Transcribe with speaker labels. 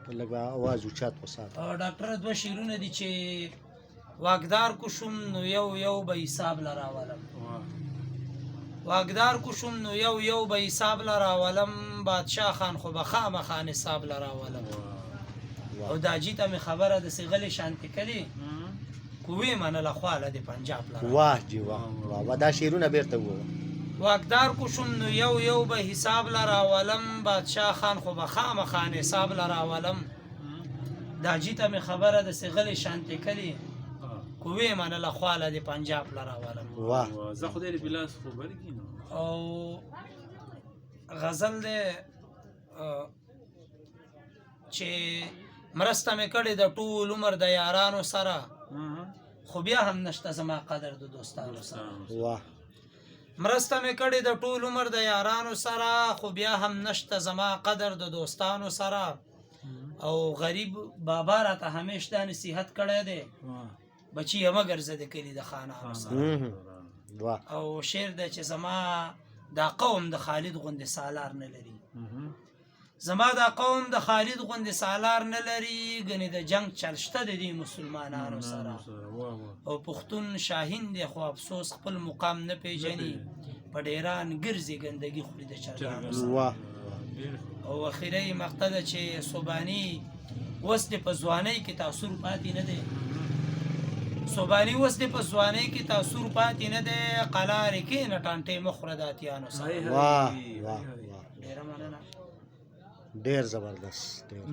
Speaker 1: لږ اواز اوچت وساته.
Speaker 2: ډاکټره دوه شعرونه دي چې واګدار کو شوم نو یو یو به حساب لراولم، واګدار کو شوم نو یو یو به حساب لراولم، بادشاه خان خو به خامخا نصاب لراولم. او دا جی ته مې خبره د غلې شانتې کلي کوې منله خواله د پنجاب لراولم.
Speaker 1: واه جی واه واه دا شعرونه بیرته ووایه.
Speaker 2: واګدار کو شوم نو یو یو به حساب لراولم، بادشاه خان خو به خامخا نصاب لراولم. دا جی ته مې خبره د غلې شانتې کلي کوې منله خواله د پنجاب لراولم.
Speaker 1: واه
Speaker 3: زه خدای دې بلاس خبر کی نو.
Speaker 2: او غزل دی چې مرسته مې کړې د ټول عمر د یارانو سره، خو بیا هم نشته زما قدر د دوستانو سره.
Speaker 1: واه
Speaker 2: مرسته مې کړې د ټول عمر د یارانو سره، خو بیا هم نشته زما قدر د دوستانو سره. او غریب بابا راته همیش دا نصیحت کړی دی بچی مه ګرځه د کلي د خانانو سره.
Speaker 1: واه
Speaker 2: او شعر دی چې زما دا قوم د خالد غوندې سالار نه لري، زما دا قوم د خالد غوندې سالار نه لري، ګنې د جنگ چل شته د دې مسلمانانو سره. او پښتون شاهین دی خو افسوس خپل مقام نه پیژني، په ډیران ګرځي ګندګي خوري د چرګانو سره.
Speaker 1: واه
Speaker 2: او اخیری مقطع ده چې صوباني اوس دې په ځوانۍ کې تاثر پاتې نه دی، صوباني اوس دې په ځوانۍ کې تاثر پاتې نه دی، قلارې کې نه ټانټې مخوره د اتیانو سره.
Speaker 1: واه واه واه
Speaker 2: ډېره مننه.
Speaker 1: ډېر زبردست ډېر.